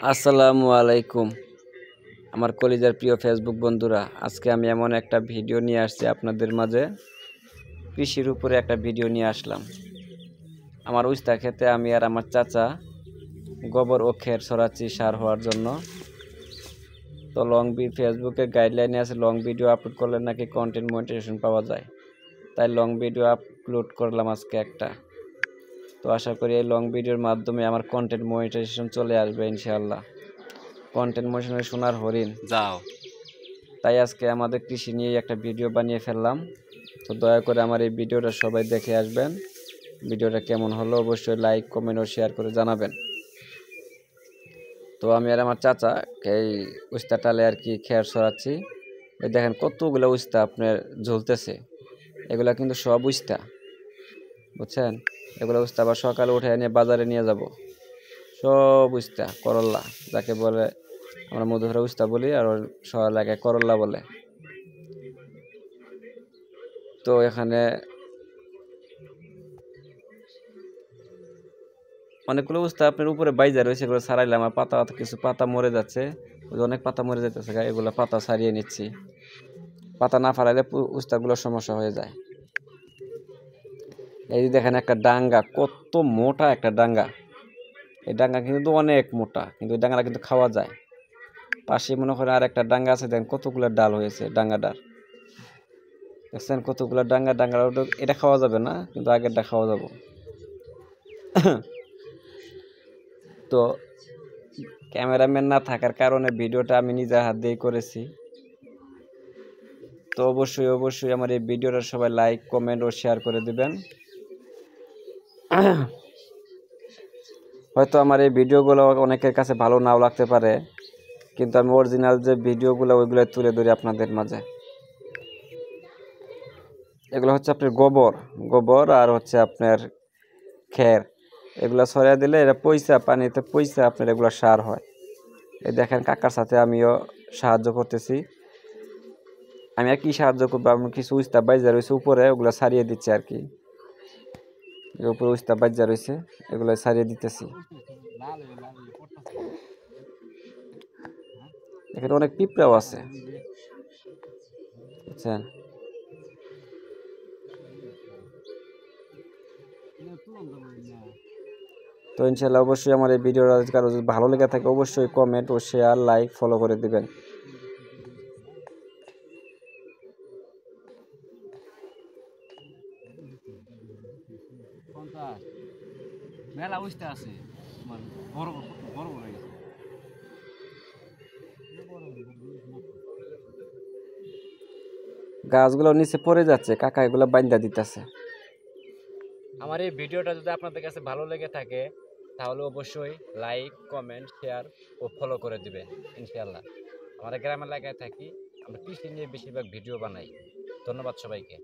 আসসালামু আলাইকুম আমার কলিজার প্রিয় ফেসবুক বন্ধুরা, আজকে আমি এমন একটা ভিডিও নিয়ে আসছি আপনাদের মাঝে। কৃষির উপরে একটা ভিডিও নিয়ে আসলাম। আমার উস্তা খেতে আমি আর আমার চাচা গোবর ও খের ছড়াচ্ছি সার হওয়ার জন্য। তো ফেসবুকে গাইডলাইনে আছে লং ভিডিও আপলোড করলে নাকি কন্টেন্ট মনিটাইজেশন পাওয়া যায়, তাই লং ভিডিও আপলোড করলাম আজকে একটা। তো আশা করি এই লং ভিডিওর মাধ্যমে আমার কন্টেন্ট মনিটাইজেশন চলে আসবে ইনশাআল্লাহ। কন্টেন্ট মনিটাইজেশন সোনার হরিণ যাও। তাই আজকে আমাদের কৃষি নিয়ে একটা ভিডিও বানিয়ে ফেললাম। তো দয়া করে আমার এই ভিডিওটা সবাই দেখে আসবেন। ভিডিওটা কেমন হলো অবশ্যই লাইক কমেন্ট ও শেয়ার করে জানাবেন। তো আমি আর আমার চাচা এই উস্তা টালে আর কি খেয়ার ছড়াচ্ছি। এই দেখেন কতগুলো উস্তা আপনার ঝুলতেছে, এগুলা কিন্তু সব উস্তা, বুঝছেন? এগুলো উস্তা আবার সকালে উঠে নিয়ে বাজারে নিয়ে যাব। সব উস্তা করল্লা, যাকে বলে আমরা মধুরা উস্তা বলি, আর সব এলাকায় করল্লা বলে। তো এখানে অনেকগুলো উস্তা আপনার উপরে বাইজা রয়েছে, এগুলো ছাড়াইলাম। আর পাতা কিছু পাতা মরে যাচ্ছে, অনেক পাতা মরে যাচ্ছে, এগুলো পাতা ছাড়িয়ে নিচ্ছি। পাতা না ফালাইলে উস্তাগুলো সমস্যা হয়ে যায়। এই যে দেখেন একটা ডাঙ্গা, কত মোটা একটা ডাঙ্গা। এই ডাঙ্গা কিন্তু অনেক মোটা, কিন্তু এই ডাঙ্গাটা কিন্তু খাওয়া যায়। পাশে মনে করেন আর একটা ডাঙ্গা আছে, দেখেন কতগুলো ডাল হয়েছে ডাঙ্গাটার। দেখছেন কতগুলো ডাঙ্গা, এটা খাওয়া যাবে না, কিন্তু আগেরটা খাওয়া যাবে। তো ক্যামেরাম্যান না থাকার কারণে ভিডিওটা আমি নিজের হাত দিয়ে করেছি। তো অবশ্যই আমার এই ভিডিওটা সবাই লাইক কমেন্ট ও শেয়ার করে দিবেন। হয়তো আমার এই ভিডিওগুলো অনেকের কাছে ভালো নাও লাগতে পারে, কিন্তু আমি অরিজিনাল যে ভিডিওগুলো ওইগুলো তুলে ধরি আপনাদের মাঝে। এগুলো হচ্ছে আপনার গোবর আর হচ্ছে আপনার খের, এগুলো ছড়িয়ে দিলে এরা পানিতে পয়সা আপনার এগুলো সার হয়। এই দেখেন কাকার সাথে আমিও সাহায্য করতেছি। আমি আর কি সাহায্য করবো, আমি কিছু উস্তা বাইজা রয়েছে উপরে, ওগুলো ছাড়িয়ে দিচ্ছি আর কি। উপরে উস্তা বাইজা রয়েছে, এগুলো ছাড়িয়ে দিতেছি। এখানে অনেক পিঁপড়াও আছে, বুঝছেন? তো ইনশাল্লাহ অবশ্যই আমার এই ভিডিওটা কারো যদি ভালো লেগে থাকে অবশ্যই কমেন্ট ও শেয়ার লাইক ফলো করে দিবেন। মেলা উঠতে আছে বড় বড় হয়ে গেছে। গাছগুলো নিচে পড়ে যাচ্ছে, কাকা এগুলো বাইন্দা দিতেছে। আমার এই ভিডিওটা যদি আপনাদের কাছে ভালো লেগে থাকে তাহলে অবশ্যই লাইক কমেন্ট শেয়ার ও ফলো করে দিবেন ইনশাআল্লাহ। আমাদের গ্রামের এলাকায় থাকি, আমরা কৃষি নিয়ে বেশিরভাগ ভিডিও বানাই। ধন্যবাদ সবাইকে।